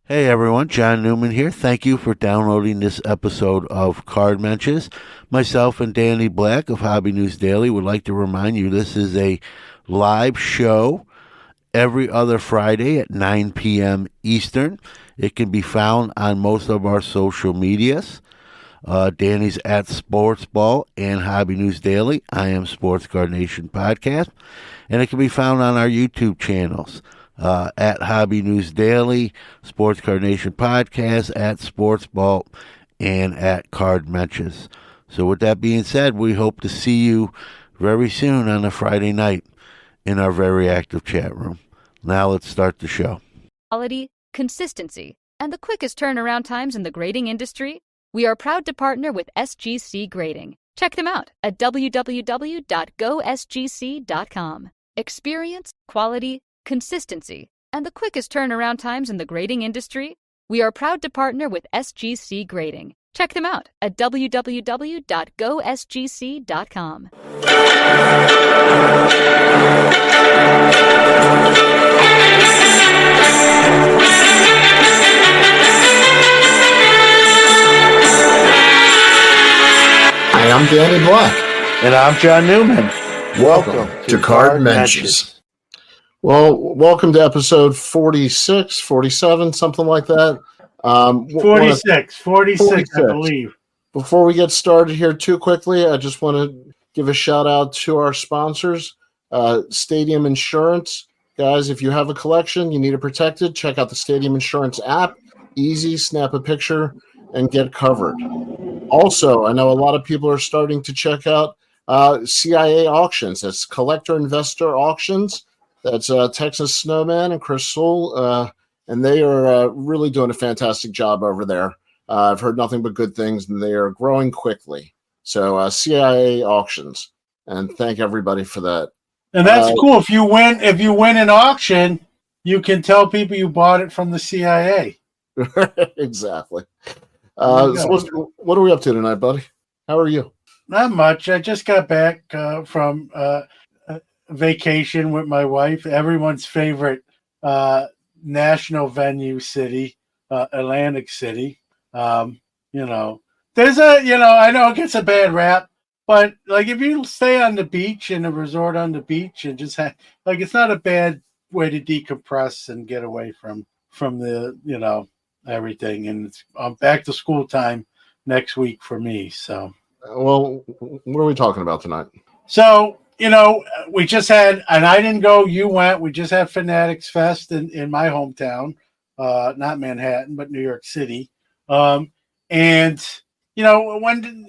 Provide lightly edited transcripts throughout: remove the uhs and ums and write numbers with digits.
Hey everyone, John Newman here. Thank you for downloading this episode of Card Mensches. Myself and Danny Black of Hobby News Daily would like to remind you this is a live show every other Friday at 9 p.m. Eastern. It can be found on most of our social medias. Danny's at Sportsball and Hobby News Daily. I am Sports Card Nation Podcast. And it can be found on our YouTube channels. At Hobby News Daily, Sports Card Nation Podcast, at Sportsball, and at Card Mensches. So with that being said, we hope to see you very soon on a Friday night in our very active chat room. Now let's start the show. Quality, consistency, and the quickest turnaround times in the grading industry? We are proud to partner with SGC Grading. Check them out at www.gosgc.com. Experience, quality, consistency, and the quickest turnaround times in the grading industry? We are proud to partner with SGC Grading. Check them out at www.gosgc.com. Hi, I'm Danny Black. And I'm John Newman. Welcome to Card Mensches. Well, welcome to episode 46, 47, something like that. 46, I believe. Before we get started here too quickly, I just want to give a shout out to our sponsors, Stadium Insurance. Guys, if you have a collection, you need it protected, check out the Stadium Insurance app. Easy, snap a picture, and get covered. Also, I know a lot of people are starting to check out CIA Auctions. That's Collector Investor Auctions. That's Texas Snowman and Chris Sewell, and they are really doing a fantastic job over there. I've heard nothing but good things, and they are growing quickly. So CIA Auctions, and thank everybody for that. And that's cool. If you win an auction, you can tell people you bought it from the CIA. Exactly. So what are we up to tonight, buddy? How are you? Not much. I just got back from vacation with my wife. Everyone's favorite national venue city, Atlantic City. I know it gets a bad rap, but like if you stay on the beach in a resort on the beach and just it's not a bad way to decompress and get away from the everything. And it's back to school time next week for me. So, well, what are we talking about tonight? So, we just had, and I didn't go, you went, we just had Fanatics Fest in my hometown, not Manhattan, but New York City. And, when,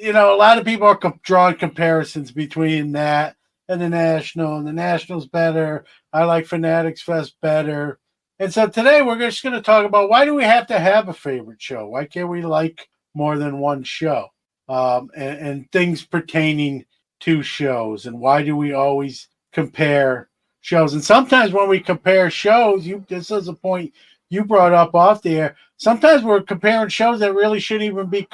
a lot of people are drawing comparisons between that and the National, and the National's better. I like Fanatics Fest better. And so today we're just going to talk about why do we have to have a favorite show? Why can't we like more than one show? And things pertaining to shows, and why do we always compare shows? And sometimes when we compare shows, this is a point you brought up off the air. Sometimes we're comparing shows that really shouldn't even be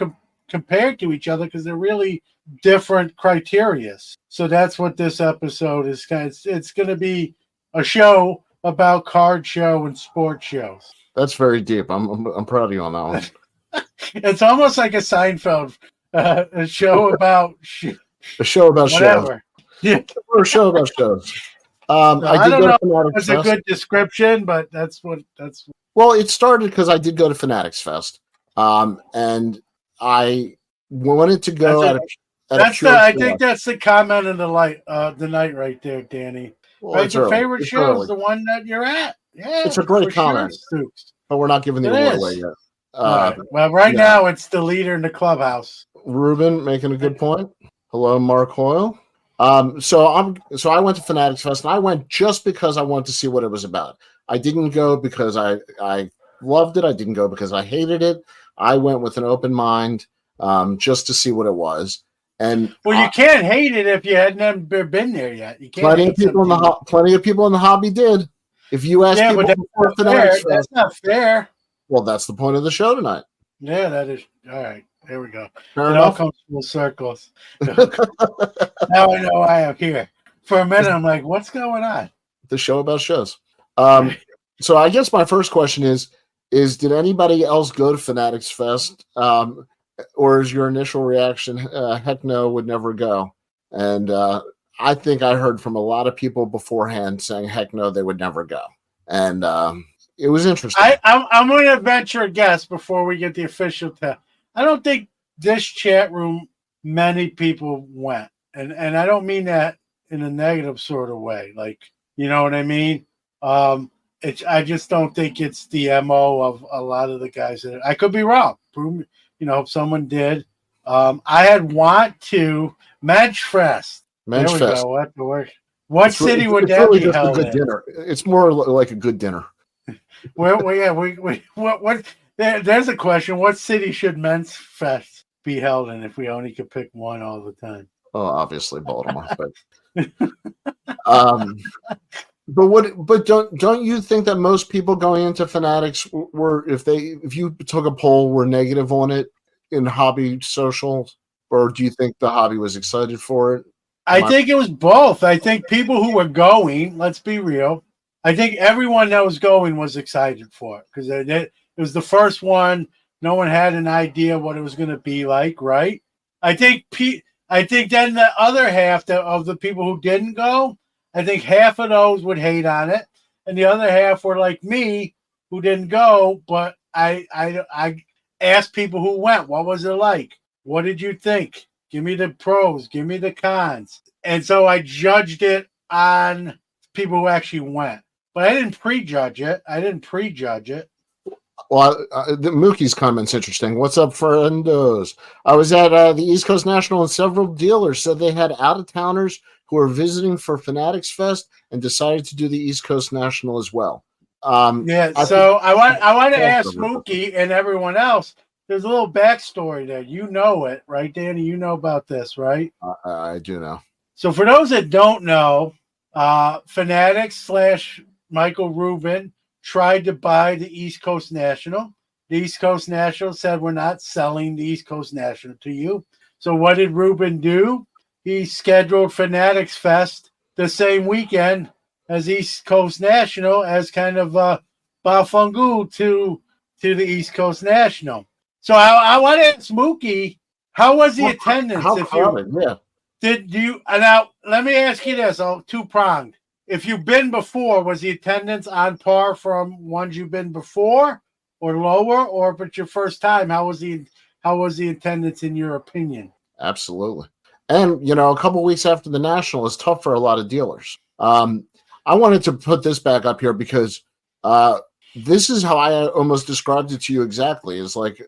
compared to each other because they're really different criteria. So that's what this episode is. It's going to be a show about card show and sports shows. That's very deep. I'm proud of you on that one. It's almost like a Seinfeld a show about a show about whatever. Shows. Yeah, or a show about shows. I don't know. That's a good description, but that's. Well, it started because I did go to Fanatics Fest, and I wanted to go I think that's the comment of the night right there, Danny. Well, right, your favorite show is the one that you're at. Yeah, it's a great comment, sure, but we're not giving the award away yet. Well, right now it's the leader in the clubhouse. Ruben making a good point. Hello, Mark Hoyle. So I went to Fanatics Fest, and I went just because I wanted to see what it was about. I didn't go because I loved it. I didn't go because I hated it. I went with an open mind, just to see what it was. And you can't hate it if you had never been there yet. You can't. Plenty of people in the hobby did. If you ask people before Fanatics Fest, that's not fair. Well, that's the point of the show tonight. Yeah, that is. All right, there we go. Fair it enough. All comes full circles. Now I know why I'm here. For a minute, I'm like, what's going on? The show about shows. So I guess my first question is did anybody else go to Fanatics Fest? Or is your initial reaction, heck no, would never go? And I think I heard from a lot of people beforehand saying, heck no, they would never go. And it was interesting. I'm going to venture a guess before we get the official test. I don't think this chat room, many people went. And I don't mean that in a negative sort of way. Like, you know what I mean? I just don't think it's the MO of a lot of the guys that I could be wrong. You know, if someone did. I had want to Mensches Fest. There we go. What city would that be held in? Dinner. It's more like a good dinner. There's a question. What city should Mensches Fest be held in if we only could pick one all the time? Oh, obviously Baltimore. But don't you think that most people going into Fanatics were, if you took a poll, were negative on it in hobby social, or do you think the hobby was excited for it? I think it was both. I think people who were going, let's be real, I think everyone that was going was excited for it because it was the first one. No one had an idea what it was going to be like, right? I think then the other half of the people who didn't go, I think half of those would hate on it, and the other half were like me who didn't go. But I asked people who went, what was it like? What did you think? Give me the pros, give me the cons. And so I judged it on people who actually went. But I didn't prejudge it. Well, Mookie's comment's interesting. What's up, friendos? I was at the East Coast National, and several dealers said they had out-of-towners who were visiting for Fanatics Fest and decided to do the East Coast National as well. I want to ask Mookie and everyone else. There's a little backstory there. You know it, right, Danny? You know about this, right? I do know. So for those that don't know, Fanatics / Michael Rubin tried to buy the East Coast National. The East Coast National said, we're not selling the East Coast National to you. So what did Rubin do? He scheduled Fanatics Fest the same weekend as East Coast National as kind of Bafungu to the East Coast National. So I want to ask Mookie, how was the attendance? Now let me ask you this, two-pronged. If you've been before, was the attendance on par from ones you've been before or lower, or if it's your first time, how was the attendance in your opinion? Absolutely. And, a couple of weeks after the National is tough for a lot of dealers. I wanted to put this back up here because this is how I almost described it to you exactly. It's like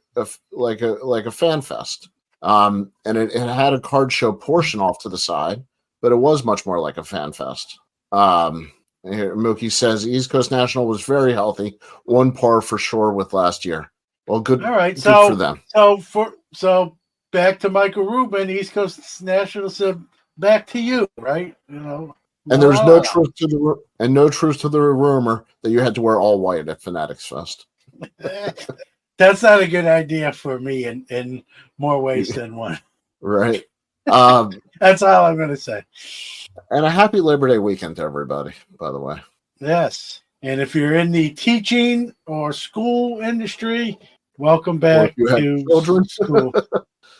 a fan fest. And it had a card show portion off to the side, but it was much more like a fan fest. Here, Mookie says East Coast National was very healthy, on par for sure with last year. Well, good. All right, good so for them. So back to Michael Rubin, East Coast National said back to you, right? And there's no truth to the rumor that you had to wear all white at Fanatics Fest. That's not a good idea for me in more ways than one. Right. That's all I'm going to say. And a happy Labor Day weekend to everybody, by the way. Yes. And if you're in the teaching or school industry, welcome back to school.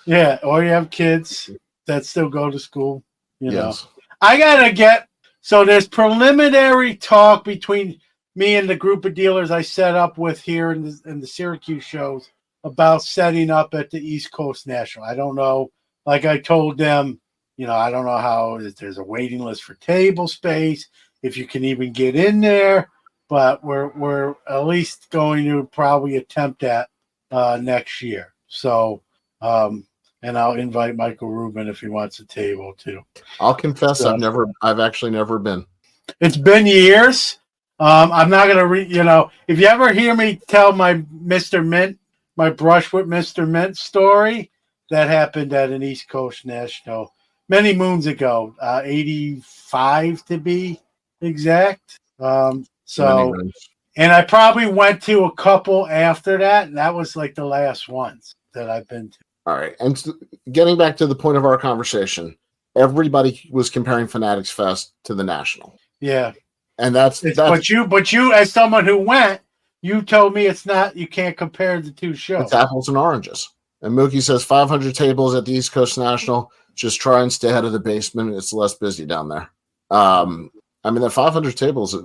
Yeah, or you have kids that still go to school. Yes. I got to so there's preliminary talk between me and the group of dealers I set up with here in the Syracuse shows about setting up at the East Coast National. I don't know. Like I told them, I don't know how there's a waiting list for table space, if you can even get in there, but we're at least going to probably attempt that next year. So, and I'll invite Michael Rubin if he wants a table too. I'll confess, I've actually never been. It's been years. I'm not gonna if you ever hear me tell my Mr. Mint, my brush with Mr. Mint story, that happened at an East Coast National many moons ago, 85 to be exact. And I probably went to a couple after that, and that was like the last ones that I've been to. All right. And getting back to the point of our conversation, everybody was comparing Fanatics Fest to the National. Yeah. And that's but you as someone who went, You told me it's not. You can't compare the two shows. It's apples and oranges. And Mookie says 500 tables at the East Coast National. Just try and stay out of the basement. It's less busy down there. I mean, the 500 tables.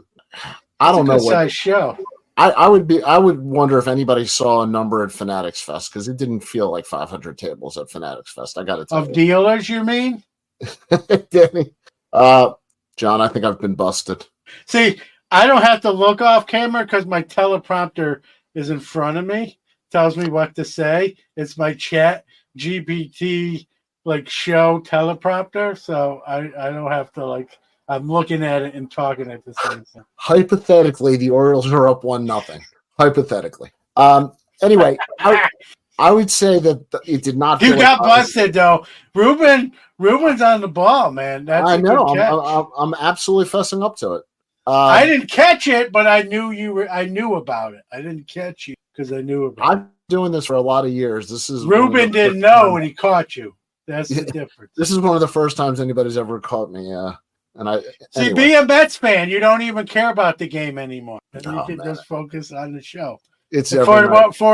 I don't know what size show. I would wonder if anybody saw a number at Fanatics Fest because it didn't feel like 500 tables at Fanatics Fest. I got to tell you. Of dealers, you mean? Danny, John, I think I've been busted. See, I don't have to look off camera because my teleprompter is in front of me. Tells me what to say. It's my chat GPT show teleprompter, so I don't have to I'm looking at it and talking at the same time. Hypothetically, the Orioles are up 1-0. Hypothetically. Anyway, I would say that it did not. You got busted though, Ruben's on the ball, man. That's I know. I'm absolutely fessing up to it. I didn't catch it, but I knew you were. I knew about it. I didn't catch you because I knew about it. I'm doing this for a lot of years. This is Ruben didn't know when he caught you. That's the difference. This is one of the first times anybody's ever caught me. And see, be a Mets fan. You don't even care about the game anymore. And you can just focus on the show. It's for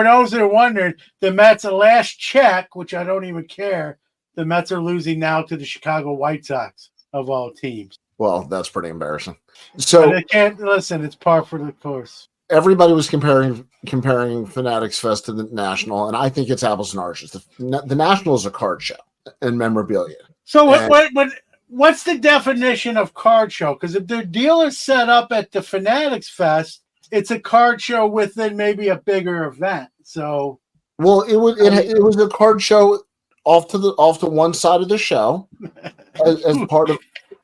those that are wondering, the Mets, the last check, which I don't even care, the Mets are losing now to the Chicago White Sox of all teams. Well, that's pretty embarrassing. So I can't listen. It's par for the course. Everybody was comparing Fanatics Fest to the National, and I think it's apples and oranges. The National is a card show and memorabilia. So what's the definition of card show? Because if the dealer's set up at the Fanatics Fest, it's a card show within maybe a bigger event. So, well, it was a card show off to one side of the show as part of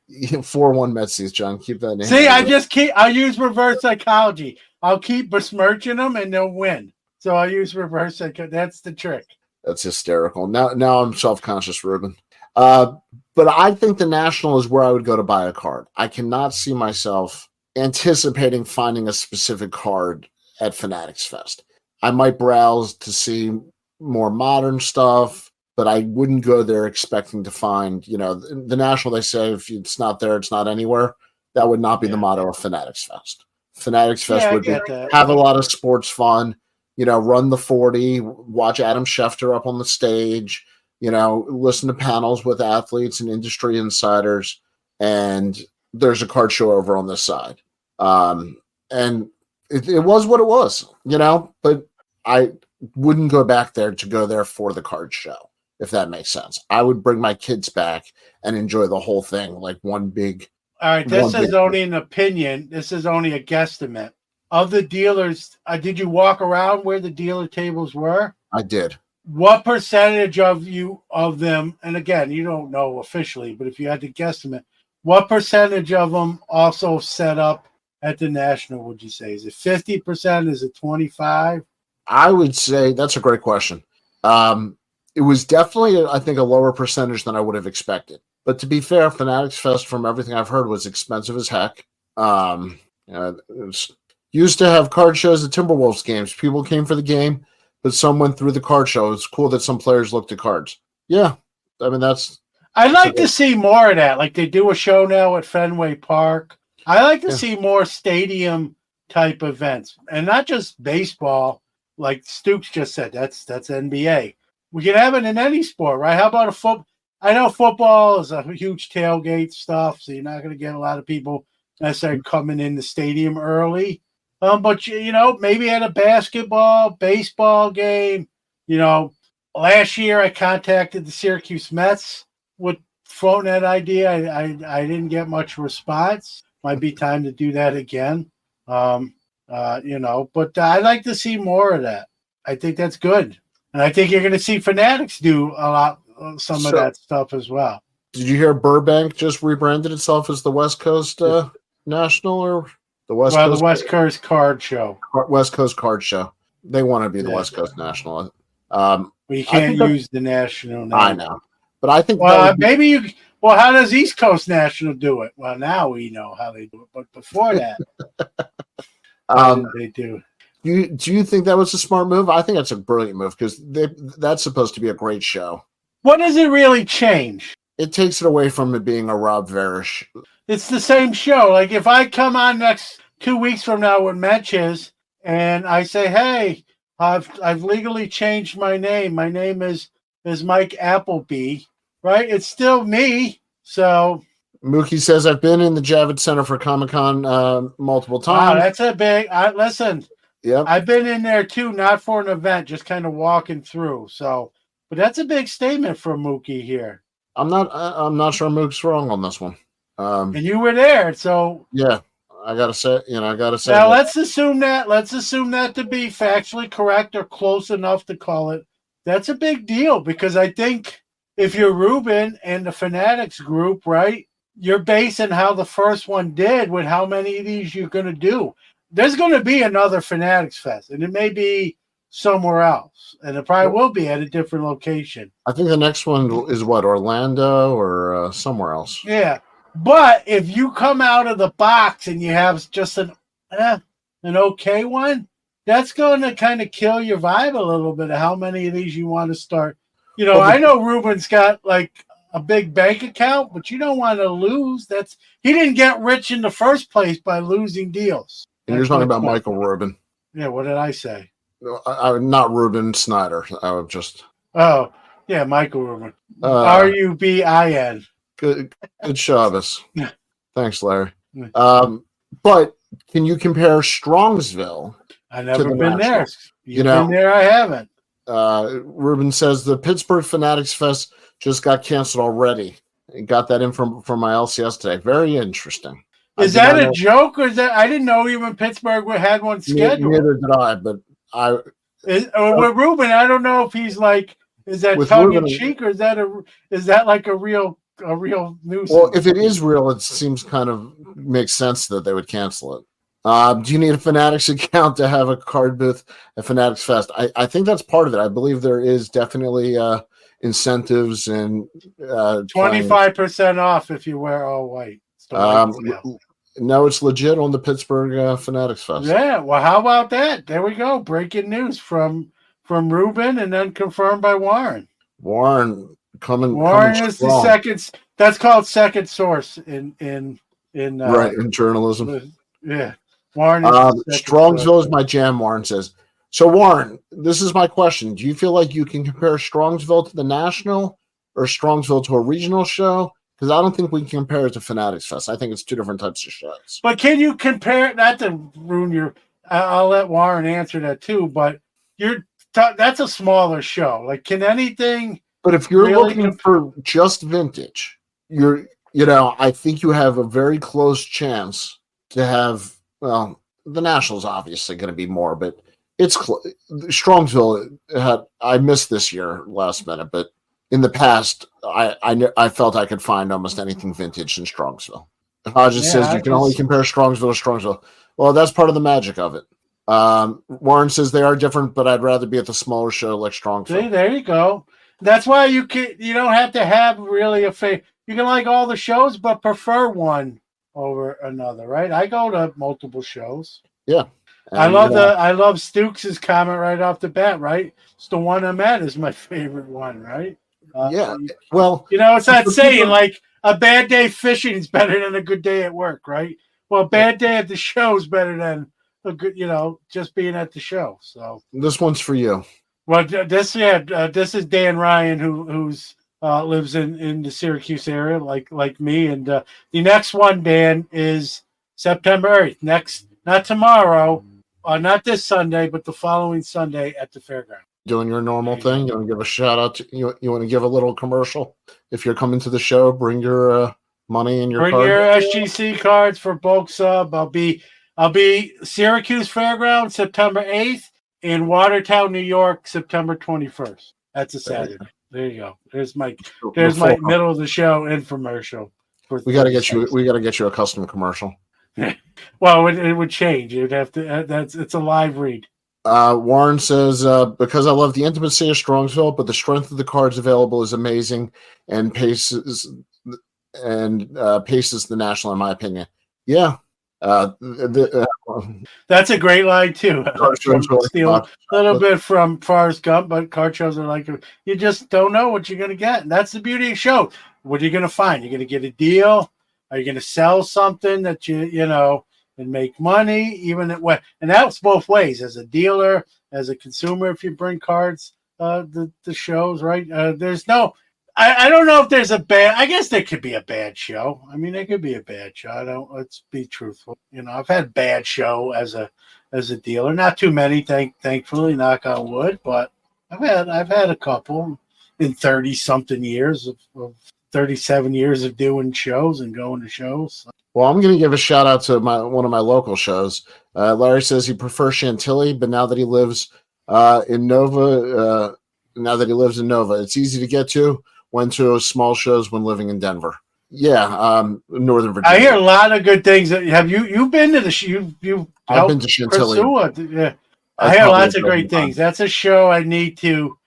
4-1 Metsies. John, keep that name. See, I use reverse psychology. I'll keep besmirching them and they'll win. So I use reverse psychology. That's the trick. That's hysterical. Now I'm self-conscious, Ruben. But I think the National is where I would go to buy a card. I cannot see myself anticipating finding a specific card at Fanatics Fest. I might browse to see more modern stuff, but I wouldn't go there expecting to find, the National, they say if it's not there, it's not anywhere. That would not be the motto of Fanatics Fest. Fanatics Fest would have a lot of sports fun, run the 40, watch Adam Schefter up on the stage, listen to panels with athletes and industry insiders, and there's a card show over on this side. And it was what it was, but I wouldn't go back there to go there for the card show, if that makes sense. I would bring my kids back and enjoy the whole thing like one big. All right, this is only an opinion. This is only a guesstimate. Of the dealers, did you walk around where the dealer tables were? I did. What percentage of them, and again, you don't know officially, but if you had to guesstimate, what percentage of them also set up at the National, would you say? Is it 50%? Is it 25%? I would say that's a great question. It was definitely, I think, a lower percentage than I would have expected. But to be fair, Fanatics Fest, from everything I've heard, was expensive as heck. It used to have card shows at Timberwolves games. People came for the game, but some went through the card show. It's cool that some players looked at cards. Yeah, I mean, I'd like to see more of that. Like they do a show now at Fenway Park. I like to see more stadium type events, and not just baseball. Like Stoops just said, that's NBA. We can have it in any sport, right? How about a football? I know football is a huge tailgate stuff, so you're not going to get a lot of people necessarily coming in the stadium early. But maybe at a basketball, baseball game. Last year I contacted the Syracuse Mets with floating that idea. I didn't get much response. Might be time to do that again. But I'd like to see more of that. I think that's good. And I think you're going to see Fanatics do a lot, some of that stuff as well. Did you hear Burbank just rebranded itself as the West Coast National or the West Coast? The West Coast Card Show. West Coast Card Show. They want to be the West Coast National. You can't use the National now. I know. But I think maybe you. Well, how does East Coast National do it? Well, now we know how they do it, but before that, they do. Do you think that was a smart move? I think that's a brilliant move because that's supposed to be a great show. What does it really change? It takes it away from it being a Rob Varish. It's the same show. Like if I come on next 2 weeks from now with Mensches and I say, "Hey, I've legally changed my name. My name is Mike Appleby, right? It's still me." So, Mookie says, I've been in the Javits Center for Comic Con multiple wow, times. that's a big. Listen, Yep. I've been in there too, not for an event, just kind of walking through. So, but that's a big statement from Mookie here. I'm not sure Mookie's wrong on this one. And you were there, so Yeah, I gotta say now that. let's assume that to be factually correct or close enough to call it. That's a big deal because I think if you're Ruben and the Fanatics group, right, you're basing how the first one did with how many of these you're going to do. There's going to be another Fanatics Fest, and it may be somewhere else, and it probably will be at a different location. I think the next one is what, Orlando or somewhere else. Yeah, but if you come out of the box and you have just an okay one, that's going to kind of kill your vibe a little bit of how many of these you want to start. You know, I know Ruben's got like a big bank account, but you don't want to lose. He didn't get rich in the first place by losing deals. And you're talking about Michael Rubin. Yeah, what did I say? Not Ruben Snyder. I would just. Oh, yeah, Michael Rubin. Rubin. Good Shabbos. Thanks, Larry. But can you compare Strongsville? I've never been there. You've been there, I haven't. Ruben says the Pittsburgh Fanatics Fest just got canceled already. Got that in from my LCS today. Very interesting. Is that a joke, or is that? I didn't know even Pittsburgh had one scheduled. Neither did I, but with Ruben, I don't know if he's like, is that tongue in cheek, or is that like a real nuisance? Well, if it is real, it seems kind of makes sense that they would cancel it. Do you need a Fanatics account to have a card booth at Fanatics Fest? I think that's part of it. I believe there is definitely incentives and 25% off if you wear all white. No, it's legit on the Pittsburgh Fanatics Fest. Yeah, well, how about that? There we go. Breaking news from Ruben and then confirmed by Warren. Warren is the second. That's called second source in journalism. Yeah, Warren. Strongsville is my jam. Warren says. So, Warren, this is my question. Do you feel like you can compare Strongsville to the national or Strongsville to a regional show? Because I don't think we can compare it to Fanatics Fest. I think it's two different types of shows. But can you compare it? Not to ruin your. I'll let Warren answer that too. But that's a smaller show. Like, can anything? But if you're looking for just vintage, I think you have a very close chance to have. Well, the national's obviously going to be more, but it's Strongsville. I missed this year last minute, but in the past, I felt I could find almost anything vintage in Strongsville. Hodges says you can only compare Strongsville to Strongsville. Well, that's part of the magic of it. Warren says they are different, but I'd rather be at the smaller show like Strongsville. See, there you go. That's why you don't have to have really a favorite. You can like all the shows, but prefer one over another, right? I go to multiple shows. Yeah. I love Stukes' comment right off the bat, right? It's the one I'm at is my favorite one, right? Yeah. Well, it's that saying like a bad day fishing is better than a good day at work, right? Well, a bad day at the show is better than a good, just being at the show. So this one's for you. Well, this is Dan Ryan who's lives in the Syracuse area, like me, and the next one, Dan, is September 8th. Not tomorrow, not this Sunday, but the following Sunday at the fairground. Doing your normal thing. You want to give a shout out to you want to give a little commercial. If you're coming to the show, bring your money and your your SGC cards for bulk sub. I'll be Syracuse Fairground September 8th in Watertown, New York, September 21st. That's a Saturday. There you go. There's my middle of the show infomercial. We got to get you a custom commercial. Well, it would change. You'd have to. It's a live read. Warren says, because I love the intimacy of Strongsville, but the strength of the cards available is amazing and paces the national, in my opinion. Yeah. That's a great line, too. Steal a little bit from Forrest Gump, but card shows are like, you just don't know what you're going to get. And that's the beauty of the show. What are you going to find? You're going to get a deal? Are you going to sell something that and make money, and that's both ways, as a dealer, as a consumer. If you bring cards, the shows, right? There's no, I don't know if there's a bad. I guess there could be a bad show. I mean, there could be a bad show. Let's be truthful. I've had bad show as a dealer, not too many, thankfully, knock on wood, but I've had a couple in 30 something years of 37 years of doing shows and going to shows. Well, I'm going to give a shout out to one of my local shows. Larry says he prefers Chantilly, but now that he lives in Nova, it's easy to get to. Went to small shows when living in Denver. Yeah, Northern Virginia. I hear a lot of good things. Have you been to the you've I've been to Chantilly. Yeah, I hear lots of great things. That's a show I need to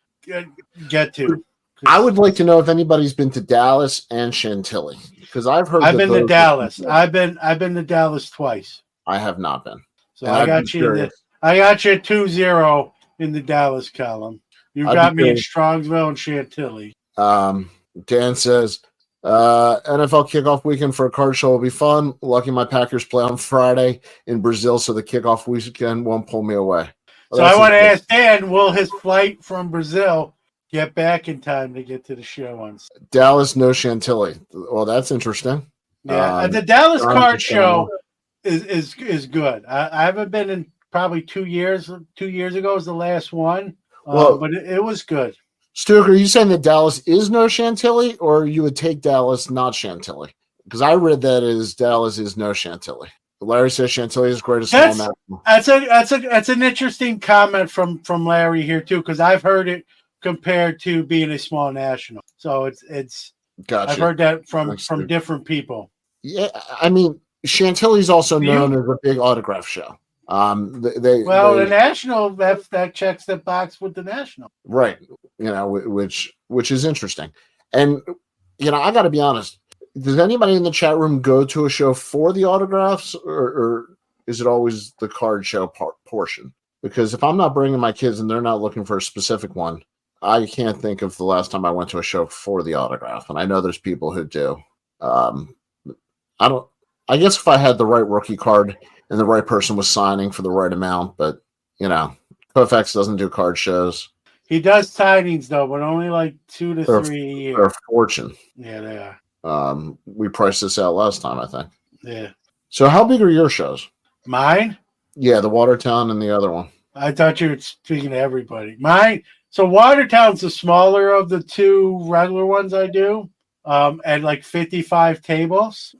get to. I would like to know if anybody's been to Dallas and Chantilly, because I've heard. I've been to Dallas. I've been to Dallas twice. I have not been. So I got you. I got you 2-0 in the Dallas column. You got me in Strongsville and Chantilly. Dan says NFL kickoff weekend for a card show will be fun. Lucky my Packers play on Friday in Brazil, so the kickoff weekend won't pull me away. So I want to ask Dan, will his flight from Brazil get back in time to get to the show on Dallas? No Chantilly. Well, that's interesting. Yeah, the Dallas card show is good. I haven't been in probably 2 years. 2 years ago was the last one, but it was good. Stuart, are you saying that Dallas is no Chantilly, or you would take Dallas not Chantilly? Because I read that as Dallas is no Chantilly. Larry says Chantilly is great. That's an interesting comment from Larry here too, because I've heard it compared to being a small national. So it's gotcha. I've heard that from different people. Yeah, I mean Chantilly's also known as a big autograph show. The national that checks the box with the national, right? Which is interesting. And I got to be honest. Does anybody in the chat room go to a show for the autographs, or is it always the card show portion? Because if I'm not bringing my kids and they're not looking for a specific one, I can't think of the last time I went to a show for the autograph. And I know there's people who do. I guess if I had the right rookie card and the right person was signing for the right amount, but Koufax doesn't do card shows. He does signings though, but only like 2 to 3 a year. They're a fortune. Yeah, they are. We priced this out last time, I think. Yeah. So how big are your shows? Mine? Yeah, the Watertown and the other one. I thought you were speaking to everybody. Mine. So Watertown's the smaller of the two regular ones I do, at like 55 tables.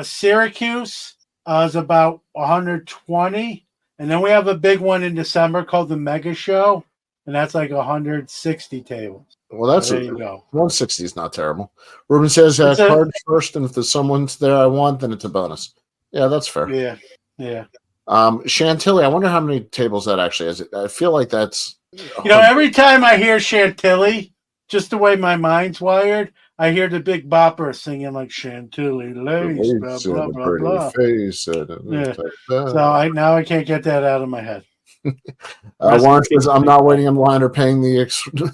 Syracuse is about 120, and then we have a big one in December called the Mega Show, and that's like 160 tables. Well, there you go. 160 is not terrible. Ruben says cards first, and if there's someone's there I want, then it's a bonus. Yeah, that's fair. Yeah. Chantilly, I wonder how many tables that actually is. I feel like that's... every time I hear Chantilly, just the way my mind's wired, I hear the Big Bopper singing like Chantilly lace, blah, blah, blah, blah. Face, yeah. So I can't get that out of my head. Warren says, I'm not waiting in line or paying the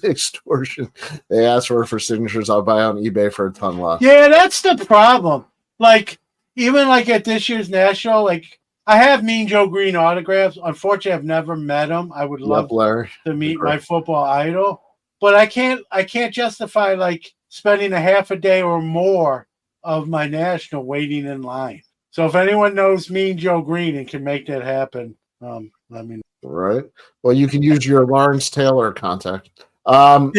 extortion. They ask for signatures. I'll buy on eBay for a ton less. Yeah, that's the problem. Like, even like at this year's National, like, I have Mean Joe Green autographs. Unfortunately, I've never met him. I would love to meet my football idol. But I can't justify like spending a half a day or more of my National waiting in line. So if anyone knows Mean Joe Green and can make that happen, let me know. Right. Well, you can use your Lawrence Taylor contact. Yeah.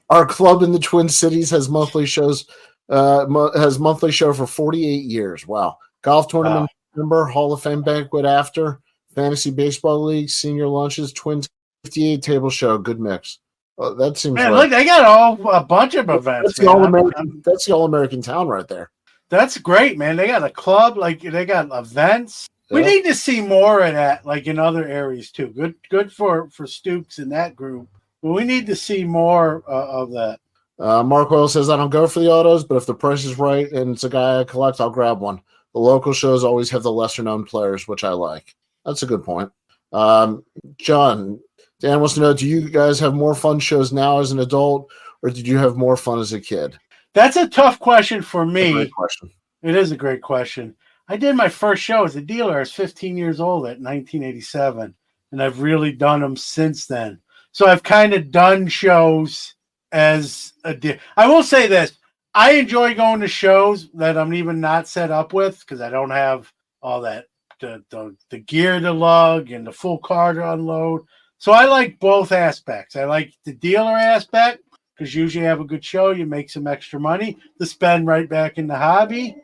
Our club in the Twin Cities has monthly shows. Has monthly show for 48 years. Wow. Golf tournament member, Hall of Fame banquet after, fantasy baseball league, senior lunches, Twins 58 table show. Good mix. That seems. Man, look, they got a bunch of events. That's the all-American town right there. That's great, man. They got a club, like they got events. We need to see more of that, like in other areas too. Good for Stoops in that group. But we need to see more of that. Mark Oil says, I don't go for the autos, but if the price is right and it's a guy I collect, I'll grab one. The local shows always have the lesser-known players, which I like. That's a good point. John, Dan wants to know, do you guys have more fun shows now as an adult, or did you have more fun as a kid? That's a tough question for me. Great question. It is a great question. I did my first show as a dealer. I was 15 years old at 1987, and I've really done them since then. So I've kind of done shows as a dealer. I will say this. I enjoy going to shows that I'm even not set up with because I don't have all that the gear to lug and the full car to unload. So I like both aspects. I like the dealer aspect because usually you have a good show, you make some extra money to spend right back in the hobby,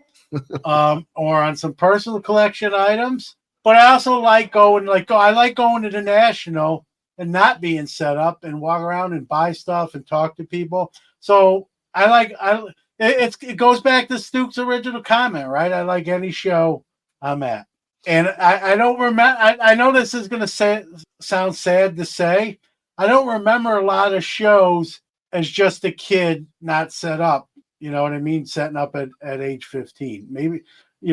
or on some personal collection items. But I also like going I like going to the National and not being set up and walk around and buy stuff and talk to people. So it goes back to Stuke's original comment, right? I like any show I'm at. And I don't remember. I know this is going to sound sad to say. I don't remember a lot of shows as just a kid not set up. You know what I mean? Setting up at age 15. Maybe,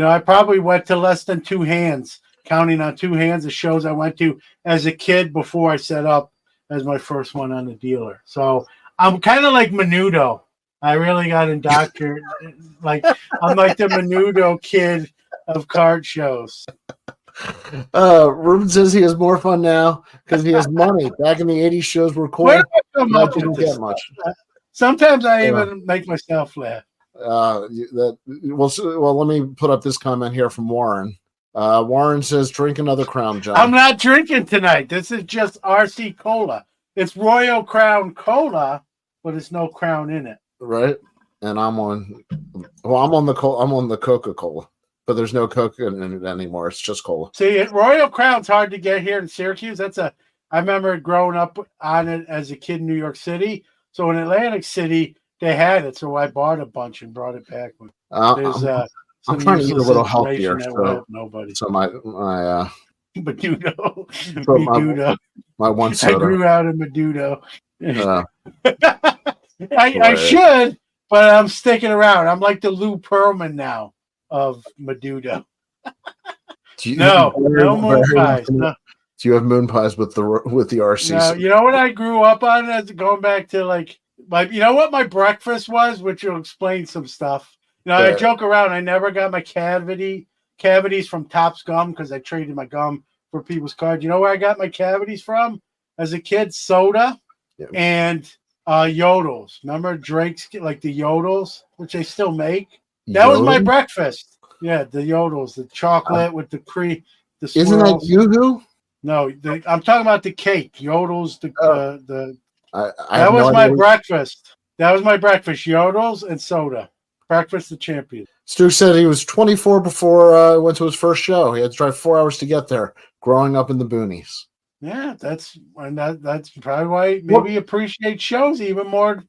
I probably went to less than two hands, counting on two hands of shows I went to as a kid before I set up as my first one on the dealer. So I'm kind of like Menudo. I really got indoctrinated. I'm like the Menudo kid of card shows. Ruben says he has more fun now because he has money. Back in the 80s, shows were cool. Where do I come I up with didn't this get much. Sometimes I even make myself laugh. Well, let me put up this comment here from Warren. Warren says, drink another Crown, John. I'm not drinking tonight. This is just RC Cola. It's Royal Crown Cola, but it's no Crown in it. Right. And I'm on the Coca-Cola, but there's no Coke in it anymore. It's just cola. See, Royal Crown's hard to get here in Syracuse. I remember growing up on it as a kid in New York City. So in Atlantic City, they had it. So I bought a bunch and brought it back. I'm trying to eat a little healthier. Nobody. So my Medudo. So Medudo. my one soda. I grew out of Medudo. I should, but I'm sticking around. I'm like the Lou Pearlman now of Medudo. No moon pies. No. Do you have moon pies with the RC? No, you know what I grew up on? As going back to what my breakfast was, which will explain some stuff. I joke around. I never got my cavities from Topps gum because I traded my gum for people's cards. You know where I got my cavities from as a kid? Soda and Yodels. Remember Drake's, like the Yodels, which they still make? That was my breakfast. Yeah, the Yodels, the chocolate with the cream. Isn't that Yoo-hoo? No, I'm talking about the cake. Yodels, that was no my breakfast. That was my breakfast. Yodels and soda. Breakfast of champions. Stu said he was 24 before he went to his first show. He had to drive 4 hours to get there, growing up in the boonies. Yeah, that's probably why maybe appreciate shows even more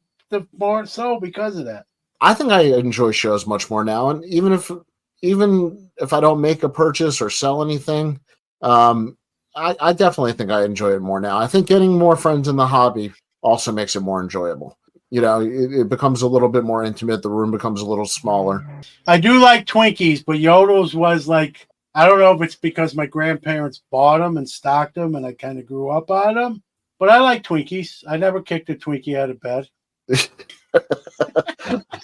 so because of that. I think I enjoy shows much more now, and even if I don't make a purchase or sell anything, I definitely think I enjoy it more now. I think getting more friends in the hobby also makes it more enjoyable. It becomes a little bit more intimate. The room becomes a little smaller. I do like Twinkies, but Yodels was like, I don't know if it's because my grandparents bought them and stocked them and I kind of grew up on them, but I like Twinkies. I never kicked a Twinkie out of bed.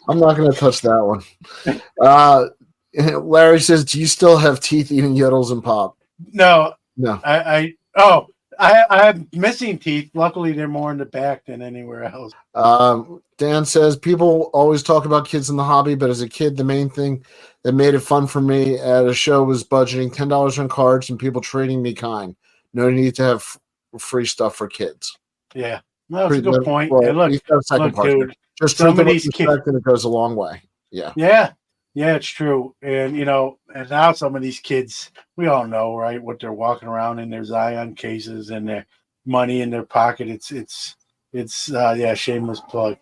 I'm not going to touch that one. Larry says, do you still have teeth eating Yodels and pop? No. I have missing teeth. Luckily, they're more in the back than anywhere else. Dan says, people always talk about kids in the hobby, but as a kid, the main thing that made it fun for me at a show was budgeting $10 on cards and people treating me kind. No need to have free stuff for kids. Yeah. No, that's a good point. Well, hey, look dude. Just some of these kids, and it goes a long way. Yeah. Yeah, it's true. And, and now some of these kids, we all know, right, what they're walking around in their Zion cases and their money in their pocket. It's shameless plug.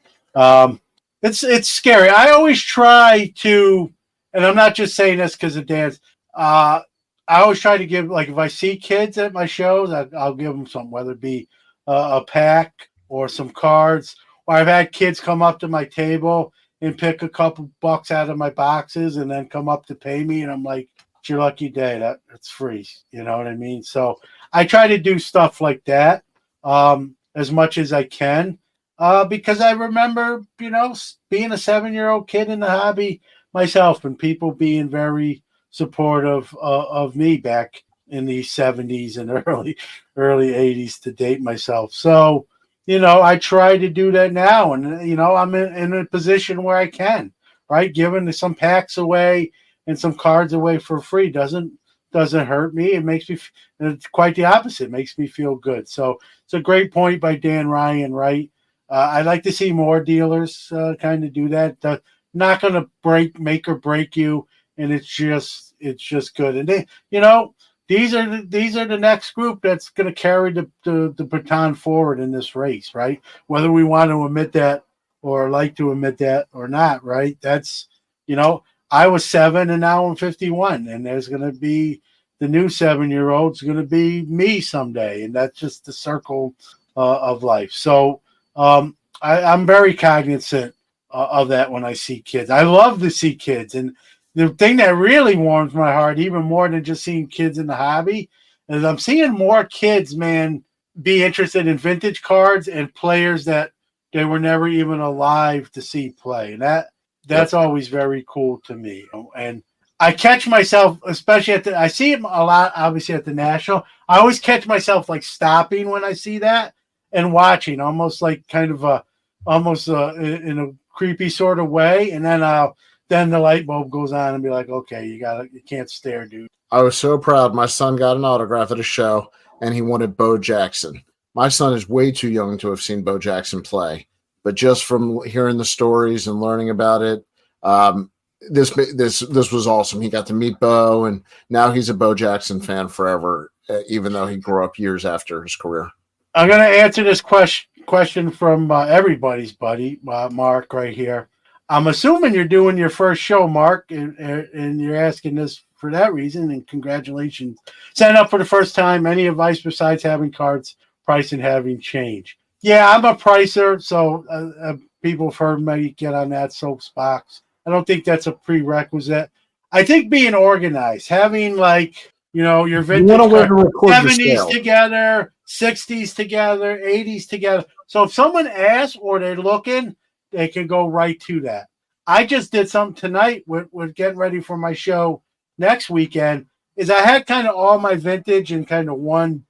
It's scary. I always try to, and I'm not just saying this because of dance. I always try to give, like, if I see kids at my shows, I'll give them something, whether it be a pack or some cards. Or I've had kids come up to my table and pick a couple bucks out of my boxes and then come up to pay me. And I'm like, it's your lucky day. That's free. You know what I mean? So I try to do stuff like that as much as I can because I remember, being a 7-year-old kid in the hobby myself and people being very supportive of me back in the 70s and early 80s to date myself. So, I try to do that now, and I'm in a position where I can, right? Giving some packs away and some cards away for free doesn't hurt me. It makes me, it's quite the opposite. It makes me feel good. So it's a great point by Dan Ryan, right? I'd like to see more dealers kind of do that. Not going to make or break you, and it's just good. And they, these are the next group that's going to carry the baton forward in this race, right? Whether we want to admit that or like to admit that or not, right? That's, I was 7 and now I'm 51, and there's going to be the new 7-year-old's going to be me someday, and that's just the circle of life. So I'm very cognizant of that when I see kids. I love to see kids, and the thing that really warms my heart, even more than just seeing kids in the hobby, is I'm seeing more kids, man, be interested in vintage cards and players that they were never even alive to see play, and that's always very cool to me. And I catch myself, especially I see it a lot, obviously at the National. I always catch myself like stopping when I see that and watching, almost like kind of in a creepy sort of way, and then the light bulb goes on and be like, okay, you can't stare, dude. I was so proud. My son got an autograph at a show, and he wanted Bo Jackson. My son is way too young to have seen Bo Jackson play, but just from hearing the stories and learning about it, this was awesome. He got to meet Bo, and now he's a Bo Jackson fan forever, even though he grew up years after his career. I'm going to answer this question from everybody's buddy, Mark, right here. I'm assuming you're doing your first show, Mark, and you're asking this for that reason, and congratulations. Sign up for the first time. Any advice besides having cards, price, and having change? Yeah, I'm a pricer, so people have heard me get on that soapbox. I don't think that's a prerequisite. I think being organized, having your vintage 70s together, 60s together, 80s together. So if someone asks or they're looking, they can go right to that. I just did something tonight with getting ready for my show next weekend. Is I had kind of all my vintage in kind of one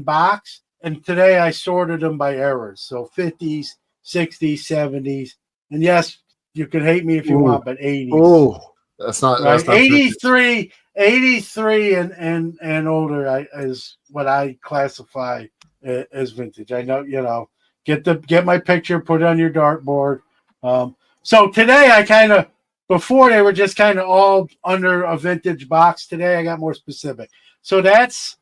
box. And today I sorted them by eras. So 50s, 60s, 70s. And yes, you can hate me if you want, but 80s. Oh, that's not right. That's not 83 and older is what I classify as vintage. I know, get my picture, put it on your dartboard. So today I kind of, before they were just kind of all under a vintage box. Today I got more specific. So that's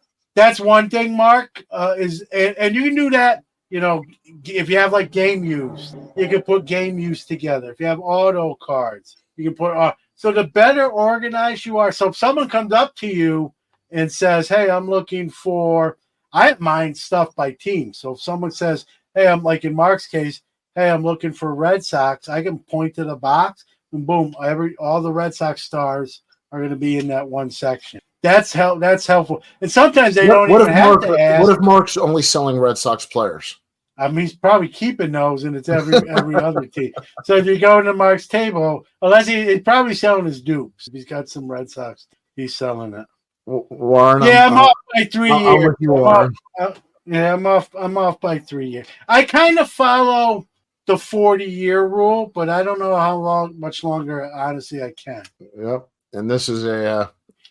one thing, Mark, and you can do that, if you have like game use, you can put game use together. If you have auto cards, you can put so the better organized you are. So if someone comes up to you and says, hey, I'm looking for, I have mine stuff by team. So if someone says, hey, I'm like in Mark's case, hey, I'm looking for Red Sox, I can point to the box and boom, all the Red Sox stars are going to be in that one section. That's helpful. And sometimes they don't even have to ask. What if Mark's only selling Red Sox players? I mean, he's probably keeping those, and it's every other team. So if you go into Mark's table, unless he's probably selling his dupes. If he's got some Red Sox, he's selling it. Warren, yeah, I'm off by 3 years. I'm with you, Warren. I'm off by 3 years. I kind of follow the 40-year rule, but I don't know much longer, honestly, I can. Yep. And this is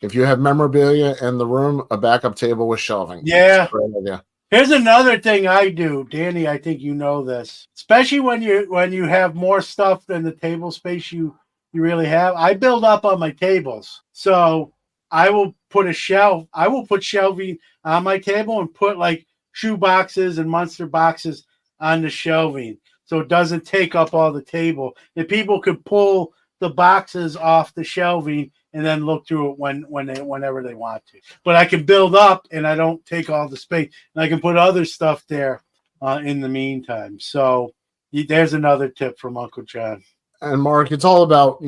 if you have memorabilia in the room, a backup table with shelving. Yeah. Here's another thing I do, Danny. I think you know this, especially when you have more stuff than the table space you really have. I build up on my tables, so I will put a shelf. I will put shelving on my table and put like shoe boxes and monster boxes on the shelving, so it doesn't take up all the table. And people can pull the boxes off the shelving and then look through it whenever they want to. But I can build up and I don't take all the space. And I can put other stuff there in the meantime. So there's another tip from Uncle John. And Mark, it's all about,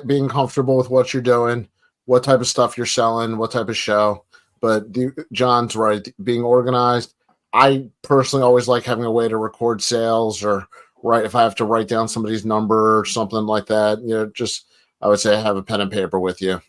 being comfortable with what you're doing, what type of stuff you're selling, what type of show. But John's right, being organized. I personally always like having a way to record sales, or if I have to write down somebody's number or something like that, just I would say have a pen and paper with you.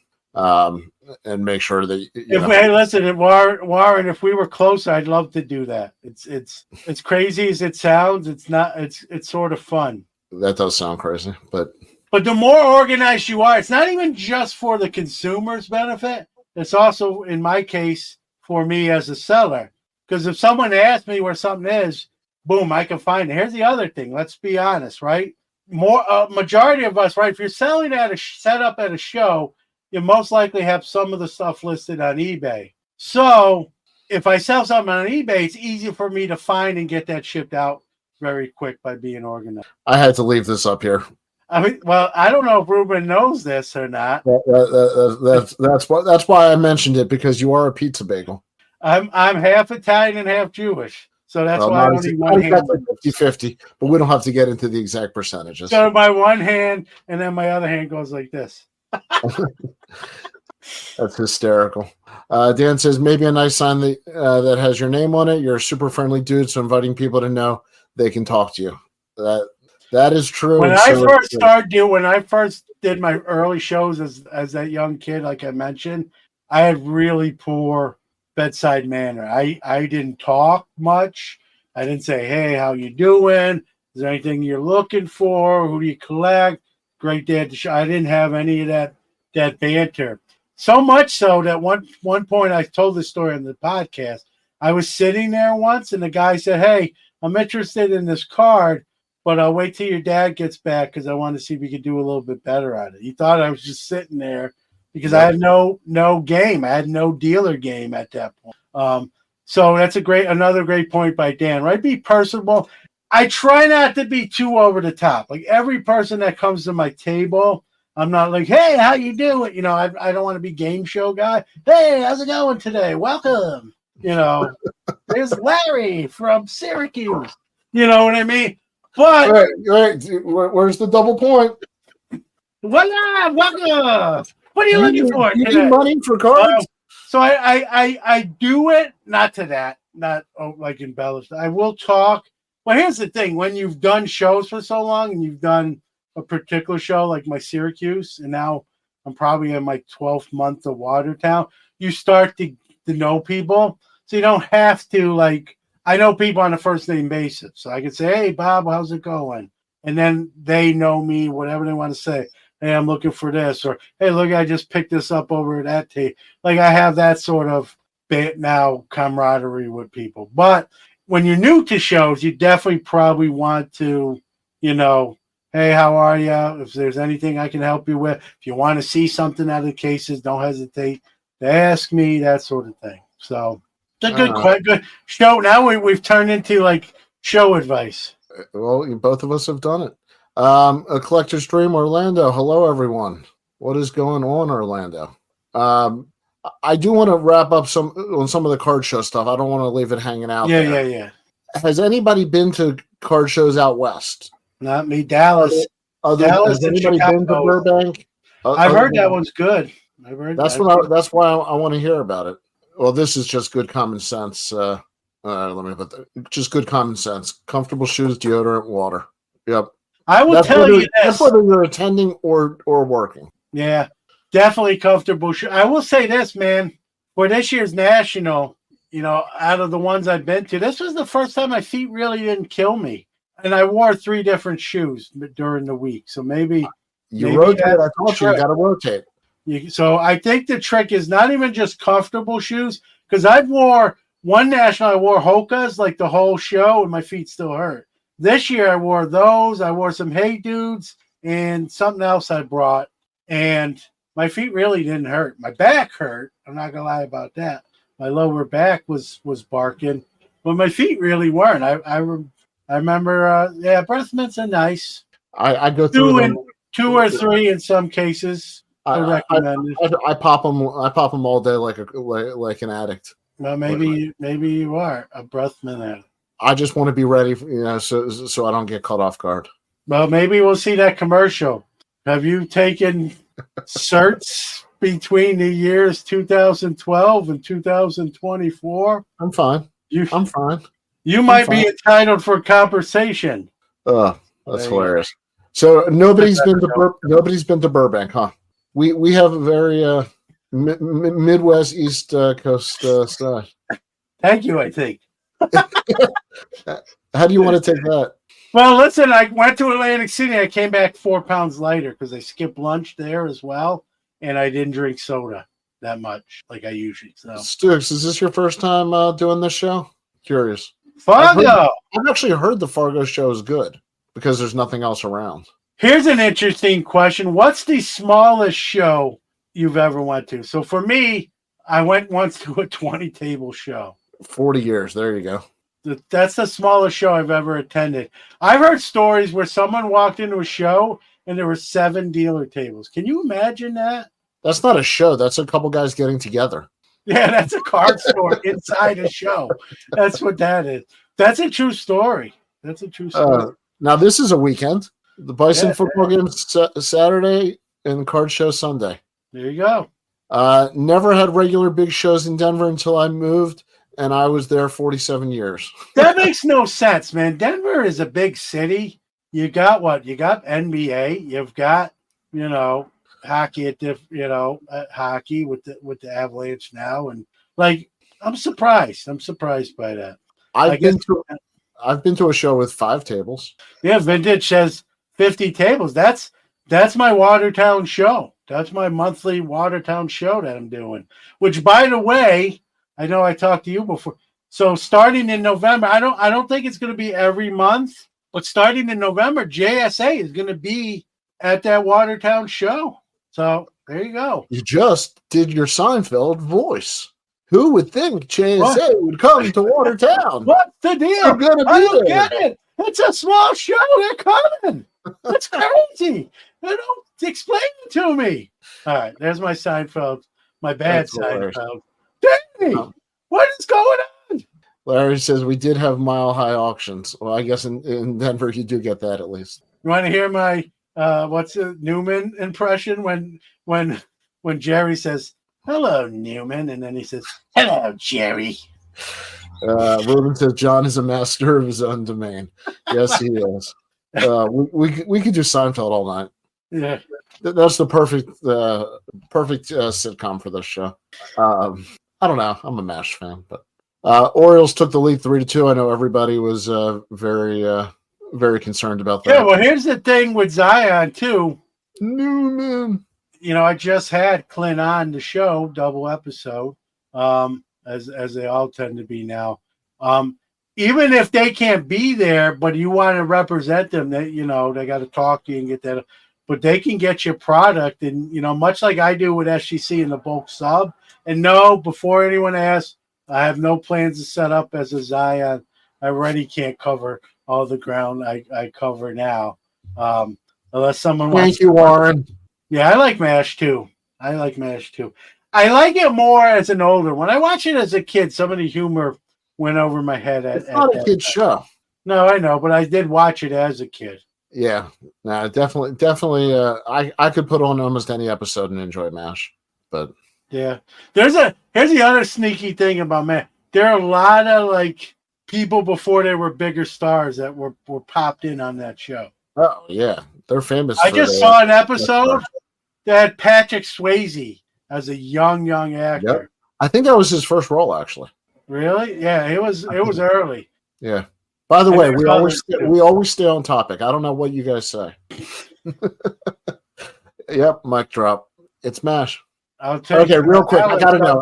and make sure that Hey, listen, Warren, if we were closer, I'd love to do that. It's crazy as it sounds. It's not. It's sort of fun. That does sound crazy, but the more organized you are, it's not even just for the consumer's benefit. It's also, in my case, for me as a seller. Because if someone asks me where something is, boom, I can find it. Here's the other thing. Let's be honest, right? Majority of us, right? If you're selling at a setup at a show, you most likely have some of the stuff listed on eBay. So if I sell something on eBay, it's easy for me to find and get that shipped out very quick by being organized. I had to leave this up here. I mean, well, I don't know if Ruben knows this or not. That's why I mentioned it, because you are a pizza bagel. I'm half Italian and half Jewish, so that's why I only one hand. 50-50, but we don't have to get into the exact percentages. So my one hand, and then my other hand goes like this. That's hysterical. Dan says maybe a nice sign that has your name on it. You're a super friendly dude, so inviting people to know they can talk to you. That is true. When I first did my early shows as that young kid, like I mentioned, I had really poor bedside manner. I didn't talk much. I didn't say, "Hey, how you doing? Is there anything you're looking for? Who do you collect?" Great day at the show. I didn't have any of that banter. So much so that one point, I told this story on the podcast. I was sitting there once, and the guy said, "Hey, I'm interested in this card, but I'll wait till your dad gets back because I want to see if we could do a little bit better on it." He thought I was just sitting there because I had no game. I had no dealer game at that point. So that's another great point by Dan, right? Be personable. I try not to be too over the top. Like every person that comes to my table, I'm not like, "Hey, how you doing?" You know, I don't want to be game show guy. "Hey, how's it going today? Welcome." You know, there's Larry from Syracuse. You know what I mean? But right. Where's the double point? Voila, welcome. What are you looking for? You need money for cards? So I do it, not to that, not like embellished. I will talk. Well, here's the thing. When you've done shows for so long and you've done a particular show like my Syracuse, and now I'm probably in my 12th month of Watertown, you start to know people. So you don't have to, like, I know people on a first name basis. So I can say, "Hey, Bob, how's it going?" And then they know me, whatever they want to say. "Hey, I'm looking for this," or "Hey, look, I just picked this up over at that tape." Like I have that sort of now camaraderie with people. But when you're new to shows, you definitely probably want to, "Hey, how are you? If there's anything I can help you with, if you want to see something out of the cases, don't hesitate to ask me," that sort of thing. So it's a good show. Now we've turned into like show advice. Well, both of us have done it. A Collector's Dream, Orlando. Hello, everyone. What is going on, Orlando? I do want to wrap up on some of the card show stuff. I don't want to leave it hanging out. Yeah. Has anybody been to card shows out west? Not me. Dallas. Has anybody been to Burbank? I've heard that one's good. That's why I want to hear about it. Well, this is just good common sense. Let me put that. Just good common sense. Comfortable shoes, deodorant, water. Yep. I will tell you this. That's whether you're attending or working. Yeah, definitely comfortable shoes. I will say this, man. For this year's national, out of the ones I've been to, this was the first time my feet really didn't kill me. And I wore 3 different shoes during the week. So maybe rotate. I told you got to rotate. So I think the trick is not even just comfortable shoes, because I wore one national, I wore Hoka's like the whole show, and my feet still hurt. This year I wore those. I wore some Hey Dudes and something else I brought, and my feet really didn't hurt. My back hurt. I'm not gonna lie about that. My lower back was barking, but my feet really weren't. I remember. Breath mints are nice. I go through two or 3 in some cases. I recommend it. I pop them. I pop them all day like an addict. Well, maybe you are a breath mint addict. I just want to be ready, so I don't get caught off guard. Well, maybe we'll see that commercial. Have you taken certs between the years 2012 and 2024? I'm fine. I'm fine. You might be entitled for compensation. That's hilarious. So nobody's been to Burbank, huh? We have a very Midwest, East Coast side. Thank you, I think. How do you want to take that? Well, listen, I went to Atlantic City. I came back 4 pounds lighter because I skipped lunch there as well. And I didn't drink soda that much like I usually. So, Stux, is this your first time doing this show? Curious. Fargo. I've actually heard the Fargo show is good because there's nothing else around. Here's an interesting question. What's the smallest show you've ever went to? So for me, I went once to a 20-table show. 40 years. There you go. That's the smallest show I've ever attended. I've heard stories where someone walked into a show and there were 7 dealer tables. Can you imagine that? That's not a show. That's a couple guys getting together. Yeah, that's a card store inside a show. That's what that is. That's a true story. That's a true story. Now, this is a weekend. The Bison football game Saturday and the card show Sunday. There you go. Never had regular big shows in Denver until I moved, and I was there 47 years. That makes no sense, man. Denver is a big city. You got what? You got NBA. You've got, hockey hockey with the Avalanche now, and like I'm surprised by that. I've been to a show with 5 tables. Yeah, Vintage has 50 tables. That's my Watertown show. That's my monthly Watertown show that I'm doing. Which, by the way, I know I talked to you before. So starting in November, I don't think it's going to be every month, but starting in November, JSA is going to be at that Watertown show. So there you go. You just did your Seinfeld voice. Who would think JSA would come to Watertown? What's the deal? They're gonna be I don't there. get it. It's a small show. They're coming. That's crazy. They don't explain it to me. All right, there's my Seinfeld. My bad Seinfeld. Danny, what is going on? Larry says we did have mile-high auctions. Well, I guess in Denver you do get that at least. You want to hear my Newman impression when Jerry says, "Hello, Newman," and then he says, "Hello, Jerry." Ruben says John is a master of his own domain. Yes, he is. We could do Seinfeld all night. Yeah, that's the perfect sitcom for this show. I don't know. I'm a MASH fan, but Orioles took the lead 3-2. I know everybody was very concerned about that. Yeah, well, here's the thing with Zion too. Newman. I just had Clint on the show, double episode, as they all tend to be now. Even if they can't be there, but you want to represent them, they got to talk to you and get that. But they can get your product, and much like I do with SGC in the bulk sub. And no, before anyone asks, I have no plans to set up as a Zion. I already can't cover all the ground I cover now, unless someone wants. Thank you, Warren. Yeah, I like MASH too. I like it more as an older. When I watched it as a kid, some of the humor went over my head. It's not a kid's show. No, I know, but I did watch it as a kid. Yeah, no, definitely. I could put on almost any episode and enjoy MASH, but yeah, here's the other sneaky thing about MASH. There are a lot of people before they were bigger stars that were popped in on that show. Oh yeah, they're famous. I just saw an episode that had Patrick Swayze as a young actor. Yep. I think that was his first role, actually. Really? Yeah, it was early. Yeah. By the way, we always stay on topic. I don't know what you guys say. Yep, mic drop. It's MASH. Okay, real quick. I gotta know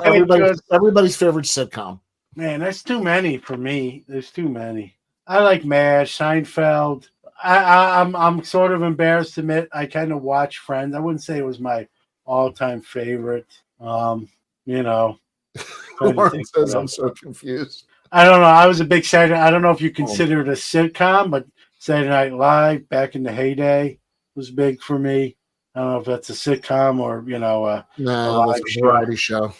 everybody's favorite sitcom. Man, that's too many for me. There's too many. I like MASH, Seinfeld. I'm sort of embarrassed to admit I kind of watch Friends. I wouldn't say it was my all-time favorite. Warren says I'm so confused. I don't know. I was a big Saturday. I don't know if you consider it a sitcom, but Saturday Night Live back in the heyday was big for me. I don't know if that's a sitcom or no, that's a variety show.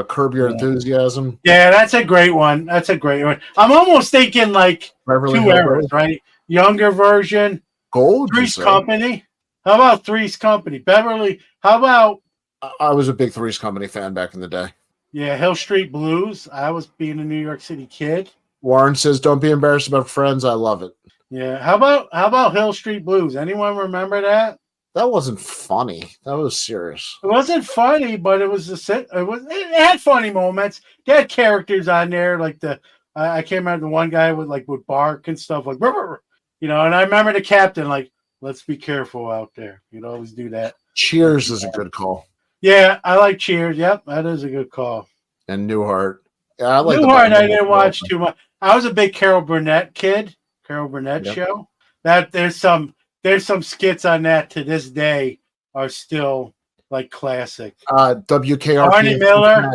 Curb Your Enthusiasm. Yeah, that's a great one. I'm almost thinking Beverly two eras, right? Younger version. Gold. Three's Company. How about Three's Company? Beverly. How about? I was a big Three's Company fan back in the day. Yeah, Hill Street Blues. I was being a New York City kid. Warren says, "Don't be embarrassed about Friends. I love it." Yeah. How about Hill Street Blues? Anyone remember that? That wasn't funny. That was serious. It wasn't funny, but it was it had funny moments. They had characters on there like I can't remember the one guy would bark and stuff like, "Brr, brr, brr," and I remember the captain like, let's be careful out there. You'd always do that. Cheers is a good call. Yeah, I like Cheers. Yep, that is a good call. And Newhart. Yeah, I like Newhart. I didn't watch too much. I was a big Carol Burnett kid. Carol Burnett show. That there's some skits on that to this day are still like classic. WKRP. Barney Miller.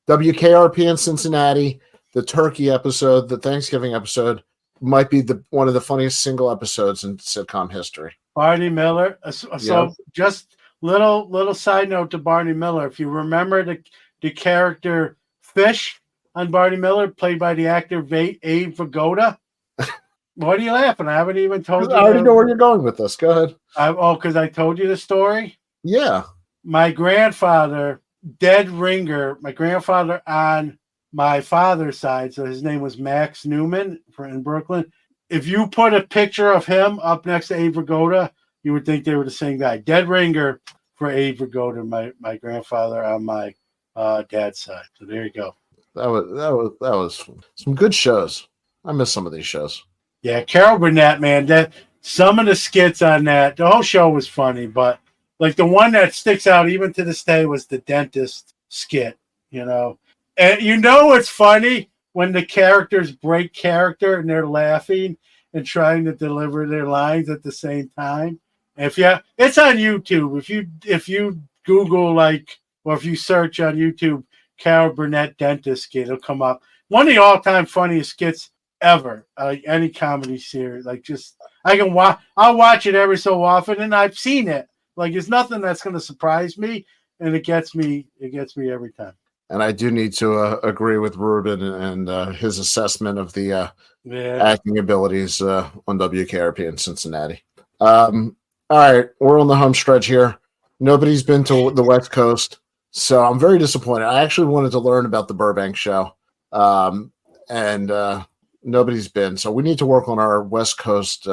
WKRP in Cincinnati. The turkey episode, the Thanksgiving episode, might be one of the funniest single episodes in sitcom history. Barney Miller. So just little side note to Barney Miller. If you remember the character Fish on Barney Miller, played by the actor Abe Vigoda. What are you laughing? I haven't even told you. I already know where you're going with this. Go ahead. Because I told you the story? Yeah. My grandfather, dead ringer, my grandfather on my father's side, so his name was Max Newman in Brooklyn. If you put a picture of him up next to Abe Vigoda, you would think they were the same guy. Dead ringer for Abe Vigoda, my grandfather on my dad's side. So there you go. That was some good shows. I miss some of these shows. Yeah, Carol Burnett, man. Some of the skits on that, the whole show was funny, but like the one that sticks out even to this day was the dentist skit. And it's funny when the characters break character and they're laughing and trying to deliver their lines at the same time. It's on YouTube. If you Google or if you search on YouTube Carol Burnett dentist skit, it'll come up. One of the all-time funniest skits ever, any comedy series. I'll watch it every so often, and I've seen it. It's nothing that's going to surprise me, and it gets me every time. And I do need to agree with Ruben and his assessment of the acting abilities on WKRP in Cincinnati. All right, we're on the home stretch here. Nobody's been to the West Coast, so I'm very disappointed. I actually wanted to learn about the Burbank show, and nobody's been. So we need to work on our West Coast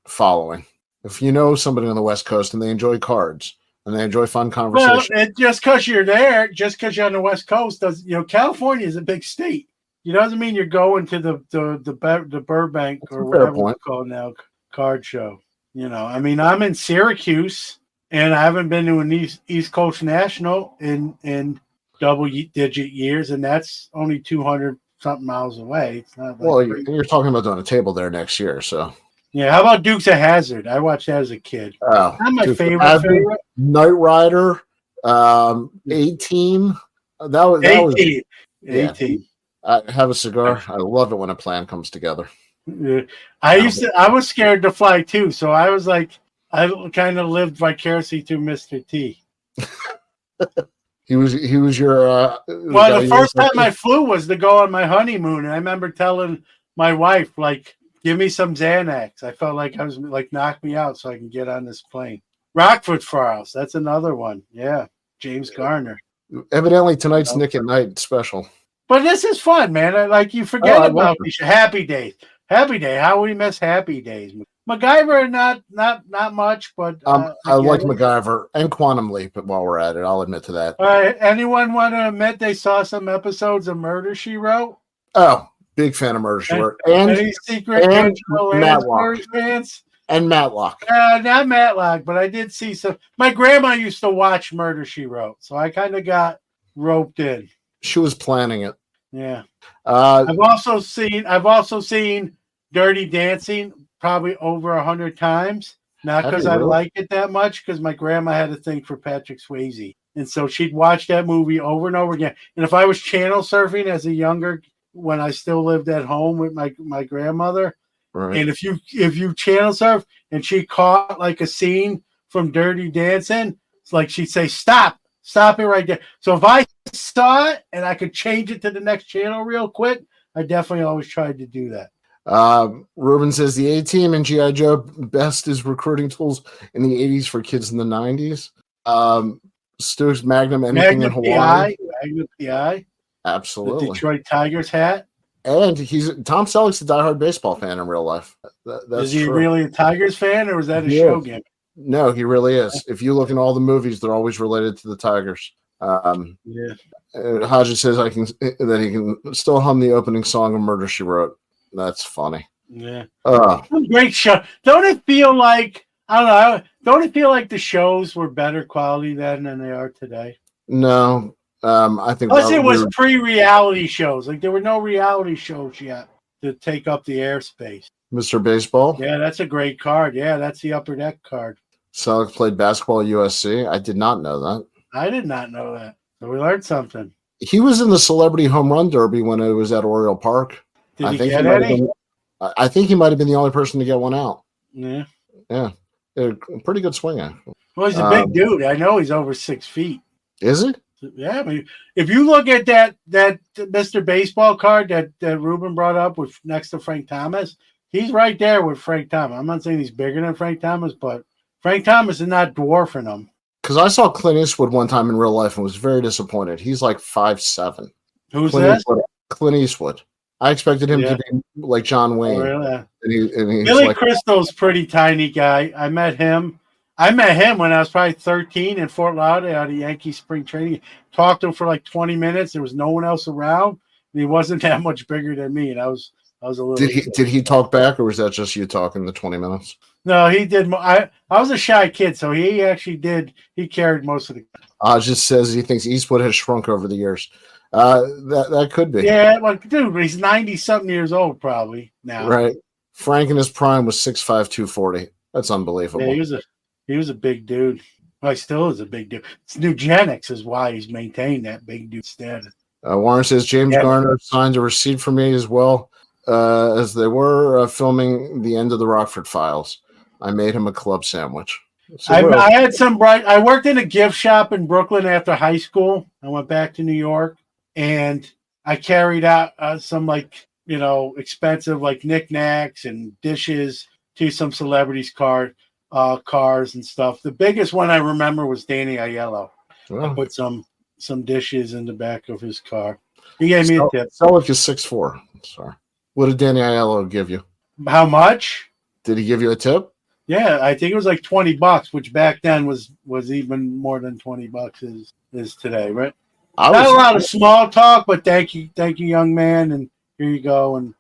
following. If you know somebody on the West Coast and they enjoy cards and they enjoy fun conversation. Well, just because you're there, just because you're on the West Coast, California is a big state. It doesn't mean you're going to the Burbank or whatever it's called now card show. I'm in Syracuse and I haven't been to an East Coast National in double-digit years, and that's only 200 something miles away. It's not you're talking about doing a table there next year, so. Yeah, how about Dukes of Hazzard? I watched that as a kid. Oh, not my favorite. Knight Rider, A-Team. That was A-Team. I have a cigar. I love it when a plan comes together. Yeah. I was scared to fly too, so I was like, I kind of lived vicariously through Mr. T. He was your. Well, the first time I flew was to go on my honeymoon, and I remember telling my wife, give me some Xanax. I felt like I was knock me out so I can get on this plane. Rockford Files, that's another one. Yeah, James Garner. Evidently, tonight's Nick at Night special. But this is fun, man. You forget about these Happy Days. Happy Day. How we miss Happy Days. MacGyver, not much, but I like MacGyver and Quantum Leap. But while we're at it, I'll admit to that. All right. Anyone want to admit they saw some episodes of Murder, She Wrote? Oh, big fan of Murder, She Wrote. Any secret Matlock fans? And Matlock. Not Matlock, but I did see some. My grandma used to watch Murder, She Wrote, so I kind of got roped in. She was planning it. Yeah. I've also seen Dirty Dancing probably over 100 times. Not because I like it that much, because my grandma had a thing for Patrick Swayze. And so she'd watch that movie over and over again. And if I was channel surfing as a younger, when I still lived at home with my grandmother, right. And if you channel surf and she caught a scene from Dirty Dancing, it's she'd say, stop it right there. So if I saw it and I could change it to the next channel real quick, I definitely always tried to do that. Ruben says the A-Team and G.I. Joe best is recruiting tools in the 80s for kids in the 90s. Stu's Magnum, anything in Hawaii. Magnum PI. Absolutely. The Detroit Tigers hat. And Tom Selleck's a diehard baseball fan in real life. That's Is he true. really a Tigers fan, or was that a show game? No, he really is. If you look in all the movies, they're always related to the Tigers. Yeah. Hodges says that he can still hum the opening song of Murder, She Wrote. That's funny. Yeah. Great show. Don't it feel like, I don't know, don't it feel like the shows were better quality then than they are today? No, I think Plus, it was pre-reality shows. Like, there were no reality shows yet to take up the airspace. Mr. Baseball. Yeah, that's a great card. Yeah, that's the Upper Deck card. Selleck played basketball at USC. I did not know that. I did not know that. So we learned something. He was in the Celebrity Home Run Derby when it was at Oriole Park. Did he get any? I think he might have been the only person to get one out. Yeah. Yeah. A pretty good swing, actually. Well, he's a big dude. I know he's over 6 feet. Is he? Yeah, I mean, if you look at that Mr. Baseball card that Ruben brought up with next to Frank Thomas, he's right there with Frank Thomas. I'm not saying he's bigger than Frank Thomas, but Frank Thomas is not dwarfing him. Because I saw Clint Eastwood one time in real life and was very disappointed. He's like 5'7". Who's that? Clint Eastwood. I expected him to be like John Wayne. Oh, really? And he's Billy like, Crystal's pretty tiny guy. I met him when I was probably 13 in Fort Lauderdale at a Yankee spring training. Talked to him for like 20 minutes. There was no one else around. And he wasn't that much bigger than me. And I was a little. Did he talk back, or was that just you talking the 20 minutes? No, he did. I was a shy kid, so he actually did. He carried most of the. Just says he thinks Eastwood has shrunk over the years. That could be. Yeah, like, dude, he's 90-something years old probably now. Right. Frank in his prime was 6'5", 240. That's unbelievable. Yeah, he was a big dude. Well, he still is a big dude. It's eugenics is why he's maintained that big dude status. Warren says James Garner signed a receipt for me as well as they were filming the end of the Rockford Files. I made him a club sandwich. So I had some I worked in a gift shop in Brooklyn after high school. I went back to New York, and I carried out some expensive knickknacks and dishes to some celebrities' cars and stuff. The biggest one I remember was Danny Aiello. I put some dishes in the back of his car. He gave me a tip. Selleck is 6'4". Sorry. What did Danny Aiello give you? How much? Did he give you a tip? Yeah, I think it was like $20, which back then was even more than $20 is today, right? Not a lot of small talk, but thank you, young man, and here you go, and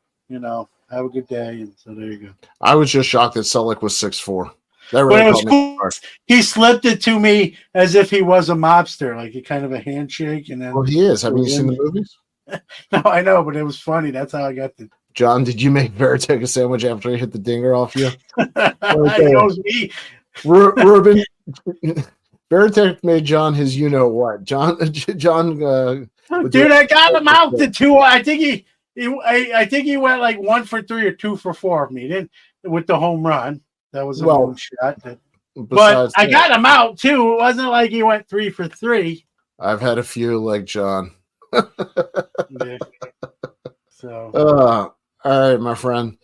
have a good day, and so there you go. I was just shocked that Selleck was 6'4". That really was cool. He slipped it to me as if he was a mobster, like a kind of a handshake, and then. Well, he is. Have you seen the movies? No, I know, but it was funny. That's how I got the. John, did you make Veritek a sandwich after he hit the dinger off you? It knows me. Ruben, Veritek made John his you-know-what. John. Dude, I got him out to 2. I think he went like 1 for 3 or 2 for 4 of me. Didn't with the home run. That was a good shot. But I got him out too. It wasn't like he went 3 for 3. I've had a few like John. Yeah. So. All right, my friend.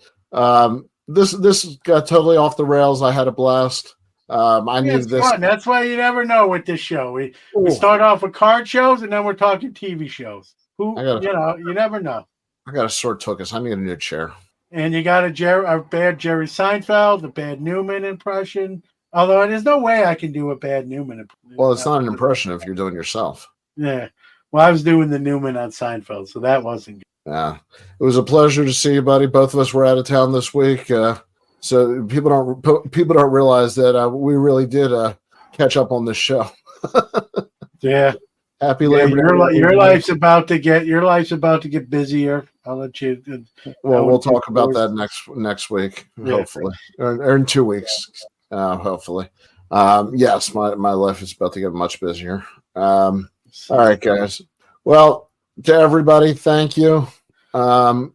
This got totally off the rails. I had a blast. I need this. Fun. That's why you never know with this show. We start off with card shows, and then we're talking TV shows. You never know. I got a sore tuchus. I need a new chair. And you got a bad Jerry Seinfeld, a bad Newman impression. Although there's no way I can do a bad Newman impression. Well, it's not an impression if you're doing yourself. Yeah. Well, I was doing the Newman on Seinfeld, so that wasn't good. Yeah. It was a pleasure to see you, buddy. Both of us were out of town this week. So people don't realize that we really did catch up on this show. Yeah. Happy Labor Day. Your life's about to get busier. I'll let you. Well, we'll talk about that next week, hopefully, or in 2 weeks, hopefully. Yes, my life is about to get much busier. All right, guys. Well, to everybody, thank you. I'll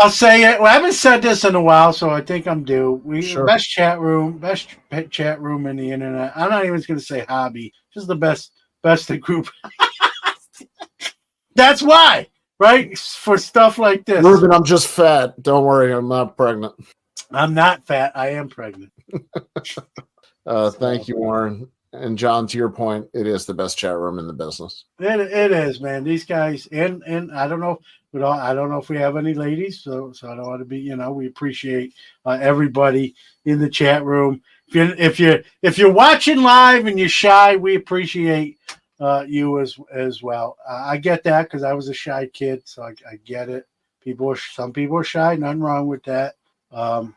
say it. Well, I haven't said this in a while, so I think I'm due. Best chat room in the internet. I'm not even going to say hobby. Just the best group. That's why, right? For stuff like this. Ruben, I'm just fat. Don't worry, I'm not pregnant. I'm not fat. I am pregnant. Thank you, Warren. And John, to your point, it is the best chat room in the business. It is, man. These guys, and I don't know, but I don't know if we have any ladies, so I don't want to be, we appreciate everybody in the chat room. If you're watching live and you're shy, we appreciate you as well. I get that because I was a shy kid, so I get it. Some people are shy, nothing wrong with that. And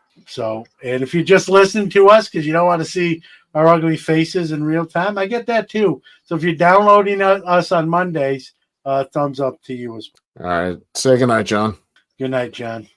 if you just listen to us because you don't want to see our ugly faces in real time, I get that too. So if you're downloading us on Mondays, thumbs up to you as well. All right. Say goodnight, John. Good night, John.